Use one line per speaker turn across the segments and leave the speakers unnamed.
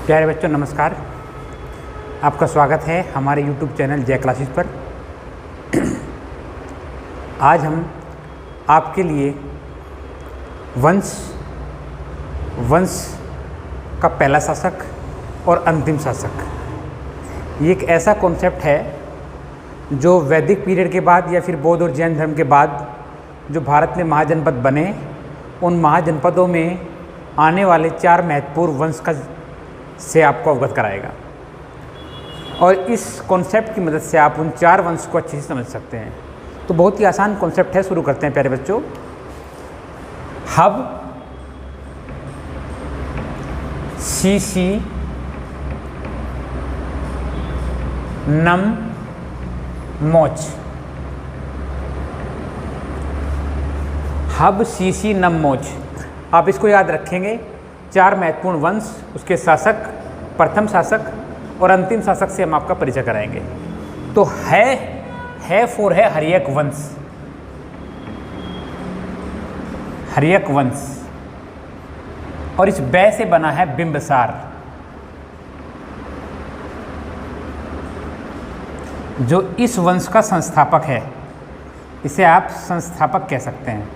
प्यारे बच्चों नमस्कार। आपका स्वागत है हमारे YouTube चैनल जय क्लासेस पर। आज हम आपके लिए वंश का पहला शासक और अंतिम शासक, ये एक ऐसा कॉन्सेप्ट है जो वैदिक पीरियड के बाद या फिर बौद्ध और जैन धर्म के बाद जो भारत में महाजनपद बने, उन महाजनपदों में आने वाले 4 महत्वपूर्ण वंश का से आपको अवगत कराएगा और इस कॉन्सेप्ट की मदद से आप उन 4 वंश को अच्छे से समझ सकते हैं। तो बहुत ही आसान कॉन्सेप्ट है, शुरू करते हैं प्यारे बच्चों। हब, सीसी, नम, मोच। हब, सीसी, नम, मोच, आप इसको याद रखेंगे। 4 महत्वपूर्ण वंश, उसके शासक, प्रथम शासक और अंतिम शासक से हम आपका परिचय कराएंगे। तो है फोर है हर्यक वंश। हर्यक वंश और इस बै से बना है बिंबसार, जो इस वंश का संस्थापक है। इसे आप संस्थापक कह सकते हैं।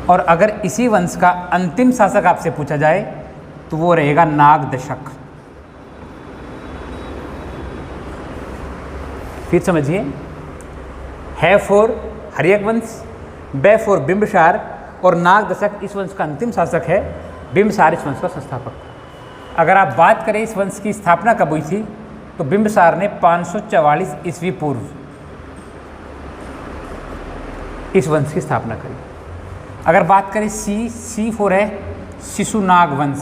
और अगर इसी वंश का अंतिम शासक आपसे पूछा जाए तो वो रहेगा नागदशक। फिर समझिए, है फोर हर्यक वंश, बै फोर बिंबसार और नागदशक इस वंश का अंतिम शासक है। बिंबसार इस वंश का संस्थापक था। अगर आप बात करें इस वंश की स्थापना कब हुई थी, तो बिंबसार ने 544 ईस्वी पूर्व इस वंश की स्थापना करी। अगर बात करें सी फोर है शिशुनाग वंश,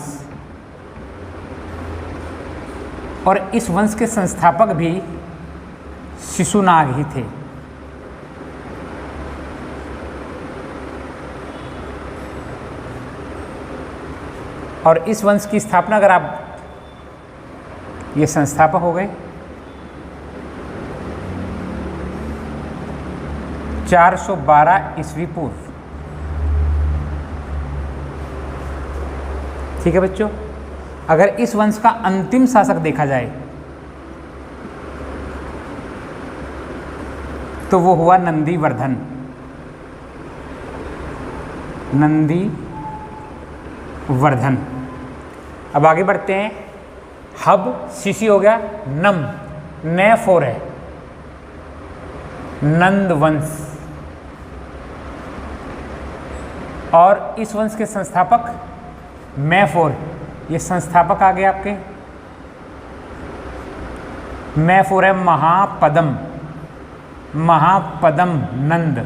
और इस वंश के संस्थापक भी शिशुनाग ही थे। और इस वंश की स्थापना, अगर आप ये संस्थापक हो गए 412 ईस्वी पूर्व। ठीक है बच्चों। अगर इस वंश का अंतिम शासक देखा जाए तो वो हुआ नंदीवर्धन। नंदीवर्धन। अब आगे बढ़ते हैं। हब, सीसी हो गया। नम, न फोर है नंद वंश। और इस वंश के संस्थापक मैं फोर, ये संस्थापक आ गए आपके। मैं फोर है महापदम, महापदम नंद।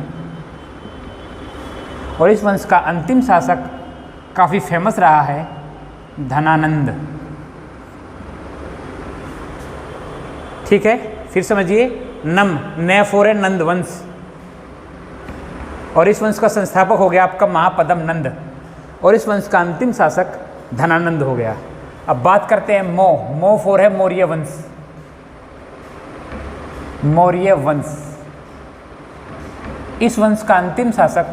और इस वंश का अंतिम शासक काफ़ी फेमस रहा है, धनानंद। ठीक है, फिर समझिए। नम, न फोर है नंद वंश, और इस वंश का संस्थापक हो गया आपका महापदम नंद, और इस वंश का अंतिम शासक धनानंद हो गया। अब बात करते हैं मो फोर है मौर्य वंश। मौर्य वंश, इस वंश का अंतिम शासक,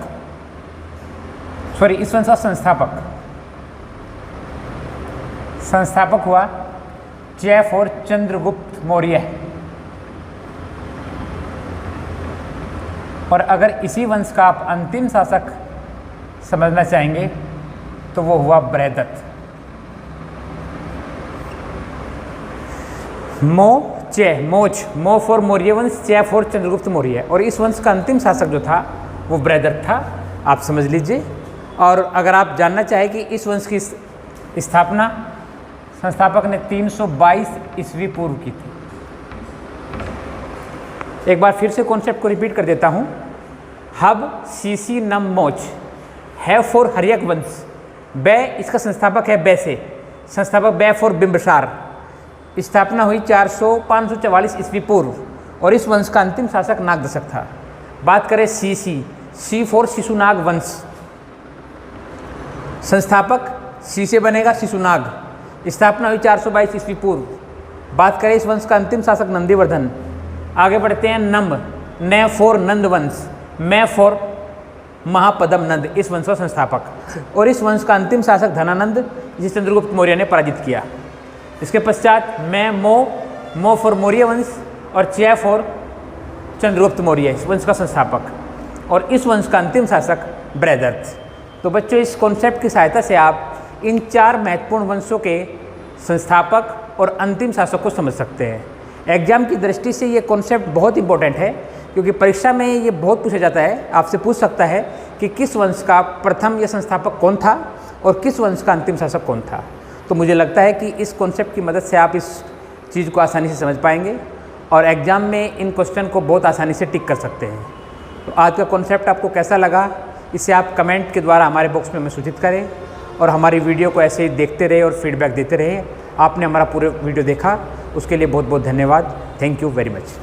इस वंश का संस्थापक हुआ च फोर चंद्रगुप्त मौर्य। और अगर इसी वंश का आप अंतिम शासक समझना चाहेंगे तो वो हुआ बृहदत्त। मो फोर मौर्य वंश, च फोर चंद्रगुप्त मौर्य। और इस वंश का अंतिम शासक जो था वो बृहदत्त था, आप समझ लीजिए। और अगर आप जानना चाहें कि इस वंश की स्थापना संस्थापक ने 322 ईस्वी पूर्व की थी। एक बार फिर से कॉन्सेप्ट को रिपीट कर देता हूँ। हब, सीसी, नम, मोच। है फोर हर्यक वंश, बै इसका संस्थापक है बै से, संस्थापक बै फोर बिंबसार। स्थापना हुई 544 ईस्वी पूर्व, और इस वंश का अंतिम शासक नागदशक था। बात करें सी फोर शिशुनाग वंश, संस्थापक सी से बनेगा शिशुनाग। स्थापना हुई 422 ईस्वी पूर्व। बात करें इस वंश का अंतिम शासक नंदीवर्धन। आगे बढ़ते हैं। नम, न फोर नंद वंश, मैं फोर महापद्म नंद इस वंश का संस्थापक, और इस वंश का अंतिम शासक धनानंद, जिसे चंद्रगुप्त मौर्य ने पराजित किया। इसके पश्चात मो फॉर मौर्य वंश और च्या फॉर चंद्रगुप्त मौर्य इस वंश का संस्थापक, और इस वंश का अंतिम शासक बृहदर्थ। तो बच्चों, इस कॉन्सेप्ट की सहायता से आप इन 4 महत्वपूर्ण वंशों के संस्थापक और अंतिम शासक को समझ सकते हैं। एग्जाम की दृष्टि से ये कॉन्सेप्ट बहुत इंपॉर्टेंट है, क्योंकि परीक्षा में ये बहुत पूछा जाता है, आपसे पूछ सकता है कि किस वंश का प्रथम या संस्थापक कौन था और किस वंश का अंतिम शासक कौन था। तो मुझे लगता है कि इस कॉन्सेप्ट की मदद से आप इस चीज़ को आसानी से समझ पाएंगे और एग्ज़ाम में इन क्वेश्चन को बहुत आसानी से टिक कर सकते हैं। तो आज का कॉन्सेप्ट आपको कैसा लगा, इसे आप कमेंट के द्वारा हमारे बॉक्स में हमें सूचित करें, और हमारी वीडियो को ऐसे ही देखते रहे और फीडबैक देते रहे। आपने हमारा पूरा वीडियो देखा, उसके लिए बहुत बहुत धन्यवाद। Thank you very much.